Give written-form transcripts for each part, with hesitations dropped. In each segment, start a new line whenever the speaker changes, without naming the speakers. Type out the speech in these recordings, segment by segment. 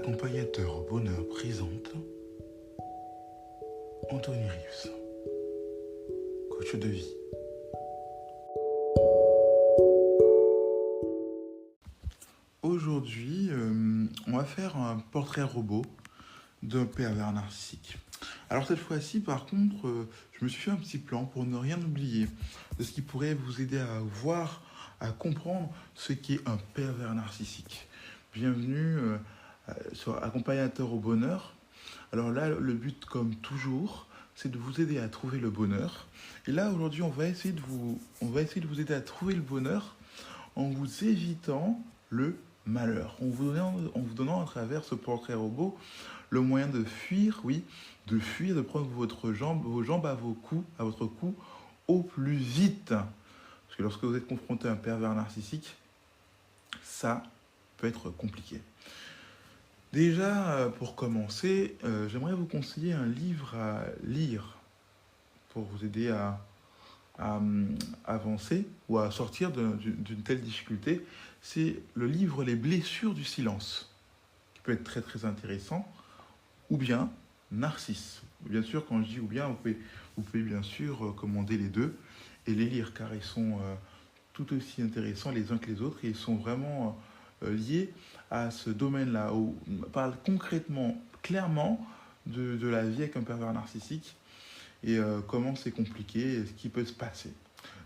Accompagnateur au bonheur présente Anthony Rives, coach de vie. Aujourd'hui, on va faire un portrait robot d'un pervers narcissique. Alors cette fois-ci, par contre, je me suis fait un petit plan pour ne rien oublier de ce qui pourrait vous aider à voir, à comprendre ce qu'est un pervers narcissique. Bienvenue sur Accompagnateur au bonheur. Alors là, le but, comme toujours, c'est de vous aider à trouver le bonheur. Et là, aujourd'hui, on va essayer de vous aider à trouver le bonheur en vous évitant le malheur, en vous donnant à travers ce portrait robot le moyen de fuir, de fuir, de prendre vos jambes à votre cou au plus vite. Parce que lorsque vous êtes confronté à un pervers narcissique, ça peut être compliqué. Déjà, pour commencer, j'aimerais vous conseiller un livre à lire pour vous aider à avancer ou à sortir d'une telle difficulté. C'est le livre Les blessures du silence, qui peut être très très intéressant, ou bien Narcisse. Bien sûr, quand je dis ou bien, vous pouvez bien sûr commander les deux et les lire, car ils sont tout aussi intéressants les uns que les autres, et ils sont vraiment liés à ce domaine-là, où on parle concrètement, clairement, de la vie avec un pervers narcissique, et comment c'est compliqué, et ce qui peut se passer.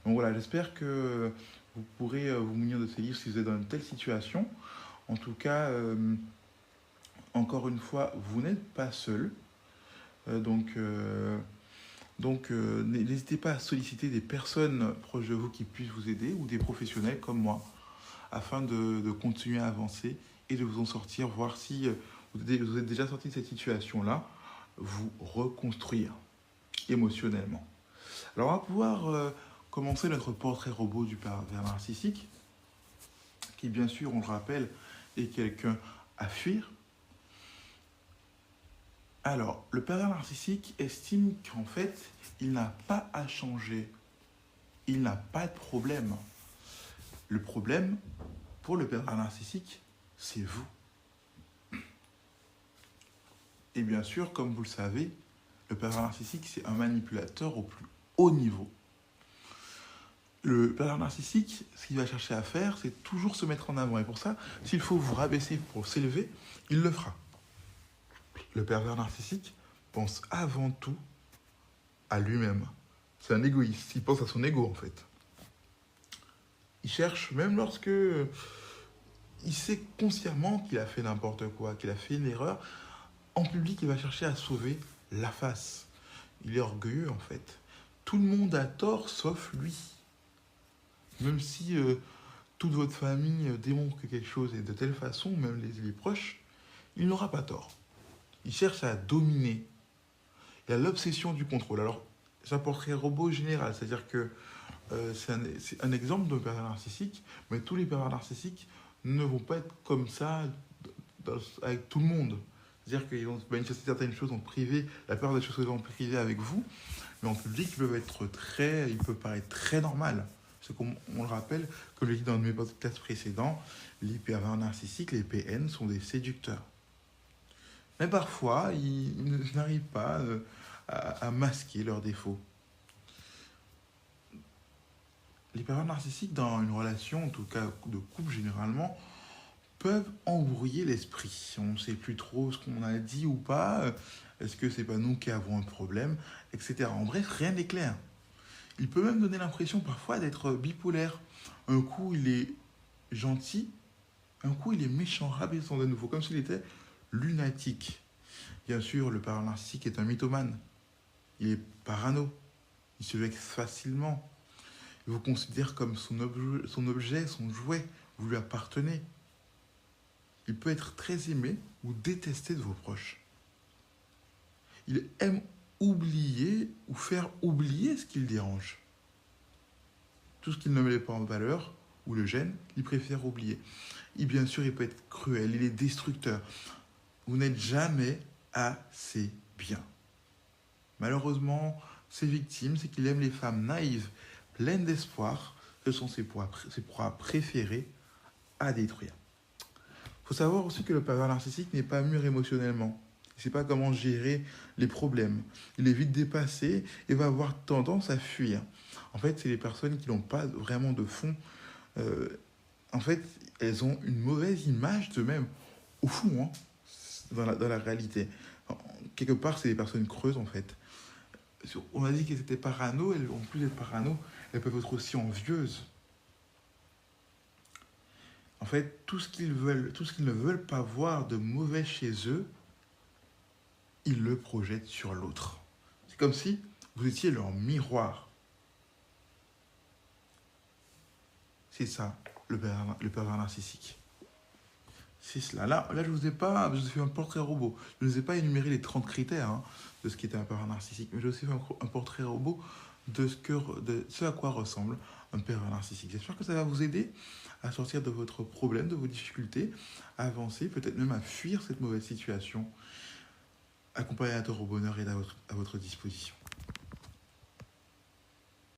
Donc voilà, j'espère que vous pourrez vous munir de ces livres si vous êtes dans une telle situation. En tout cas, encore une fois, vous n'êtes pas seul. N'hésitez pas à solliciter des personnes proches de vous qui puissent vous aider, ou des professionnels comme moi, afin de continuer à avancer et de vous en sortir, voir si vous êtes déjà sorti de cette situation-là, vous reconstruire émotionnellement. Alors on va pouvoir commencer notre portrait robot du pervers narcissique, qui bien sûr, on le rappelle, est quelqu'un à fuir. Alors, le pervers narcissique estime qu'en fait, il n'a pas à changer. Il n'a pas de problème. Le problème, pour le pervers narcissique, c'est vous. Et bien sûr, comme vous le savez, le pervers narcissique, c'est un manipulateur au plus haut niveau. Le pervers narcissique, ce qu'il va chercher à faire, c'est toujours se mettre en avant. Et pour ça, s'il faut vous rabaisser pour s'élever, il le fera. Le pervers narcissique pense avant tout à lui-même. C'est un égoïste. Il pense à son ego, en fait. Il cherche, même lorsque il sait consciemment qu'il a fait n'importe quoi, qu'il a fait une erreur, en public, il va chercher à sauver la face. Il est orgueilleux, en fait. Tout le monde a tort, sauf lui. Même si toute votre famille démontre que quelque chose est de telle façon, même les proches, il n'aura pas tort. Il cherche à dominer. Il a l'obsession du contrôle. Alors, c'est un portrait robot général, c'est-à-dire que c'est un exemple de pervers narcissique, mais tous les pervers narcissiques ne vont pas être comme ça avec tout le monde. C'est-à-dire qu'ils vont manifester certaines choses en privé, la peur des choses en privé avec vous, mais en public, ils peuvent paraître très normal. C'est comme on le rappelle, comme je l'ai dit dans un de mes podcasts précédents, les pervers narcissiques, les PN, sont des séducteurs. Mais parfois, ils n'arrivent pas à masquer leurs défauts. Les pervers narcissiques, dans une relation, en tout cas de couple généralement, peuvent embrouiller l'esprit. On ne sait plus trop ce qu'on a dit ou pas, est-ce que c'est pas nous qui avons un problème, etc. En bref, rien n'est clair. Il peut même donner l'impression parfois d'être bipolaire. Un coup, il est gentil, un coup, il est méchant, rabaissant de nouveau, comme s'il était lunatique. Bien sûr, le pervers narcissique est un mythomane. Il est parano. Il se vexe facilement. Il vous considère comme son objet, son jouet. Vous lui appartenez. Il peut être très aimé ou détesté de vos proches. Il aime oublier ou faire oublier ce qui le dérange. Tout ce qu'il ne met pas en valeur ou le gêne, il préfère oublier. Et bien sûr, il peut être cruel, il est destructeur. Vous n'êtes jamais assez bien. Malheureusement, ses victimes, c'est qu'il aime les femmes naïves, pleines d'espoir. Ce sont ses proies préférées à détruire. Il faut savoir aussi que le pervers narcissique n'est pas mûr émotionnellement. Il ne sait pas comment gérer les problèmes. Il est vite dépassé et va avoir tendance à fuir. En fait, c'est les personnes qui n'ont pas vraiment de fond. Euh, En fait, elles ont une mauvaise image d'eux-mêmes, au fond, hein, dans la réalité. Quelque part, c'est des personnes creuses, en fait. On a dit qu'elles étaient parano, elles, en plus d'être parano, elles peuvent être aussi envieuses. En fait, tout ce qu'ils veulent, tout ce qu'ils ne veulent pas voir de mauvais chez eux, ils le projettent sur l'autre. C'est comme si vous étiez leur miroir. C'est ça, le pervers narcissique. C'est cela. Là, je vous ai fait un portrait robot. Je ne vous ai pas énuméré les 30 critères, hein, de ce qui était un pervers narcissique, mais je vous ai fait un portrait robot de ce à quoi ressemble un pervers narcissique. J'espère que ça va vous aider à sortir de votre problème, de vos difficultés, à avancer, peut-être même à fuir cette mauvaise situation. Accompagnateur au bonheur est à votre disposition.